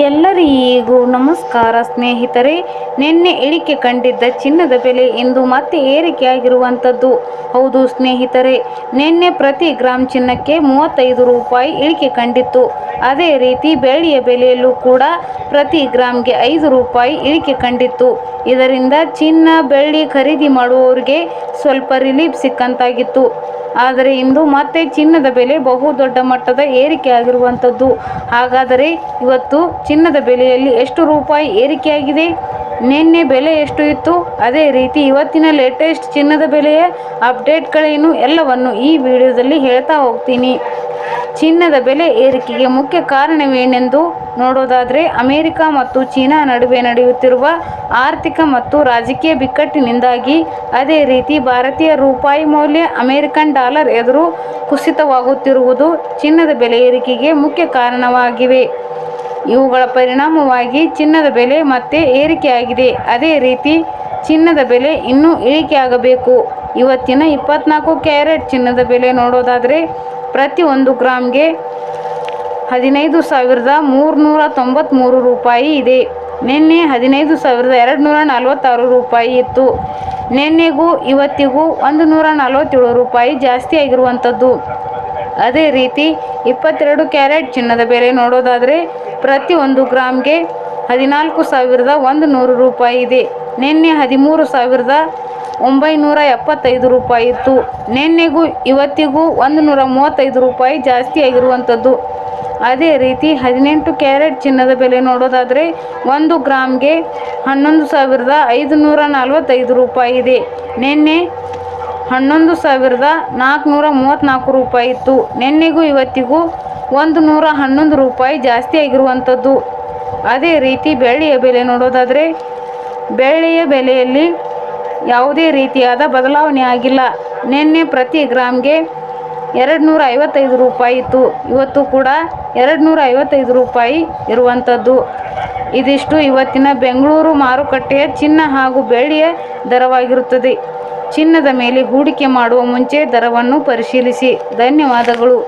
ಎಲ್ಲರಿಗೂ ನಮಸ್ಕಾರ ಸ್ನೇಹಿತರೆ. ನಿನ್ನೆ ಇಳಿಕೆ ಕಂಡಿದ್ದ ಚಿನ್ನದ ಬೆಲೆ ಇಂದು ಮತ್ತೆ ಏರಿಕೆಯಾಗಿರುವಂಥದ್ದು. ಹೌದು ಸ್ನೇಹಿತರೆ, ನಿನ್ನೆ ಪ್ರತಿ ಗ್ರಾಮ್ ಚಿನ್ನಕ್ಕೆ 35 ರೂಪಾಯಿ ಇಳಿಕೆ ಕಂಡಿತ್ತು. ಅದೇ ರೀತಿ ಬೆಳ್ಳಿಯ ಬೆಲೆಯಲ್ಲೂ ಕೂಡ ಪ್ರತಿ ಗ್ರಾಮ್ಗೆ 5 ರೂಪಾಯಿ ಇಳಿಕೆ ಕಂಡಿತ್ತು. ಇದರಿಂದ ಚಿನ್ನ ಬೆಳ್ಳಿ ಖರೀದಿ ಮಾಡುವವರಿಗೆ ಸ್ವಲ್ಪ ರಿಲೀಫ್ ಸಿಕ್ಕಂತಾಗಿತ್ತು. ಆದರೆ ಇಂದು ಮತ್ತೆ ಚಿನ್ನದ ಬೆಲೆ ಬಹುದೊಡ್ಡ ಮಟ್ಟದ ಏರಿಕೆ ಆಗಿರುವಂಥದ್ದು. ಹಾಗಾದರೆ ಇವತ್ತು ಚಿನ್ನದ ಬೆಲೆಯಲ್ಲಿ ಎಷ್ಟು ರೂಪಾಯಿ ಏರಿಕೆಯಾಗಿದೆ, ನಿನ್ನೆ ಬೆಲೆ ಎಷ್ಟು ಇತ್ತು, ಅದೇ ರೀತಿ ಇವತ್ತಿನ ಲೇಟೆಸ್ಟ್ ಚಿನ್ನದ ಬೆಲೆಯ ಅಪ್ಡೇಟ್ಗಳೇನು ಎಲ್ಲವನ್ನು ಈ ವಿಡಿಯೋದಲ್ಲಿ ಹೇಳ್ತಾ ಹೋಗ್ತೀನಿ. ಚಿನ್ನದ ಬೆಲೆ ಏರಿಕೆಗೆ ಮುಖ್ಯ ಕಾರಣವೇನೆಂದು ನೋಡೋದಾದರೆ, ಅಮೆರಿಕ ಮತ್ತು ಚೀನಾ ನಡುವೆ ನಡೆಯುತ್ತಿರುವ ಆರ್ಥಿಕ ಮತ್ತು ರಾಜಕೀಯ ಬಿಕ್ಕಟ್ಟಿನಿಂದಾಗಿ, ಅದೇ ರೀತಿ ಭಾರತೀಯ ರೂಪಾಯಿ ಮೌಲ್ಯ ಅಮೆರಿಕನ್ ಡಾಲರ್ ಎದುರು ಕುಸಿತವಾಗುತ್ತಿರುವುದು ಚಿನ್ನದ ಬೆಲೆ ಏರಿಕೆಗೆ ಮುಖ್ಯ ಕಾರಣವಾಗಿವೆ. ಇವುಗಳ ಪರಿಣಾಮವಾಗಿ ಚಿನ್ನದ ಬೆಲೆ ಮತ್ತೆ ಏರಿಕೆಯಾಗಿದೆ. ಅದೇ ರೀತಿ ಚಿನ್ನದ ಬೆಲೆ ಇನ್ನೂ ಇಳಿಕೆಯಾಗಬೇಕು. ಇವತ್ತಿನ 24 ಕ್ಯಾರೆಟ್ ಚಿನ್ನದ ಬೆಲೆ ನೋಡೋದಾದರೆ ಪ್ರತಿ 1 ಗ್ರಾಮ್ಗೆ 15,393 ರೂಪಾಯಿ ಇದೆ. ನಿನ್ನೆ 15,246 ರೂಪಾಯಿ ಇತ್ತು. ನಿನ್ನೆಗೂ ಇವತ್ತಿಗೂ 147 ರೂಪಾಯಿ ಜಾಸ್ತಿ ಆಗಿರುವಂಥದ್ದು. ಅದೇ ರೀತಿ 22 ಕ್ಯಾರೆಟ್ ಚಿನ್ನದ ಬೆಲೆ ನೋಡೋದಾದರೆ ಪ್ರತಿ 1 ಗ್ರಾಮ್ಗೆ 14,100 ರೂಪಾಯಿ ಇದೆ. ನಿನ್ನೆ 13,975 ರೂಪಾಯಿ ಇತ್ತು. ನಿನ್ನೆಗೂ ಇವತ್ತಿಗೂ 135 ರೂಪಾಯಿ ಜಾಸ್ತಿ ಆಗಿರುವಂಥದ್ದು. ಅದೇ ರೀತಿ 18 ಕ್ಯಾರೆಟ್ ಚಿನ್ನದ ಬೆಲೆ ನೋಡೋದಾದರೆ 1 ಗ್ರಾಮ್ಗೆ 11,545 ರೂಪಾಯಿ ಇದೆ. ನಿನ್ನೆ 11,434 ರೂಪಾಯಿ ಇತ್ತು. ನಿನ್ನೆಗೂ ಇವತ್ತಿಗೂ 111 ರೂಪಾಯಿ ಜಾಸ್ತಿ ಆಗಿರುವಂಥದ್ದು. ಅದೇ ರೀತಿ ಬೆಳ್ಳಿಯ ಬೆಲೆ ನೋಡೋದಾದರೆ ಬೆಳ್ಳಿಯ ಬೆಲೆಯಲ್ಲಿ ಯಾವುದೇ ರೀತಿಯಾದ ಬದಲಾವಣೆ ಆಗಿಲ್ಲ. ನಿನ್ನೆ ಪ್ರತಿ ಗ್ರಾಮ್ಗೆ 255 ರೂಪಾಯಿ ಇತ್ತು. ಇವತ್ತು ಕೂಡ 255 ರೂಪಾಯಿ ಇರುವಂಥದ್ದು. ಇದಿಷ್ಟು ಇವತ್ತಿನ ಬೆಂಗಳೂರು ಮಾರುಕಟ್ಟೆಯ ಚಿನ್ನ ಹಾಗೂ ಬೆಳ್ಳಿಯ ದರವಾಗಿರುತ್ತದೆ. ಚಿನ್ನದ ಮೇಲೆ ಹೂಡಿಕೆ ಮಾಡುವ ಮುಂಚೆ ದರವನ್ನು ಪರಿಶೀಲಿಸಿ. ಧನ್ಯವಾದಗಳು.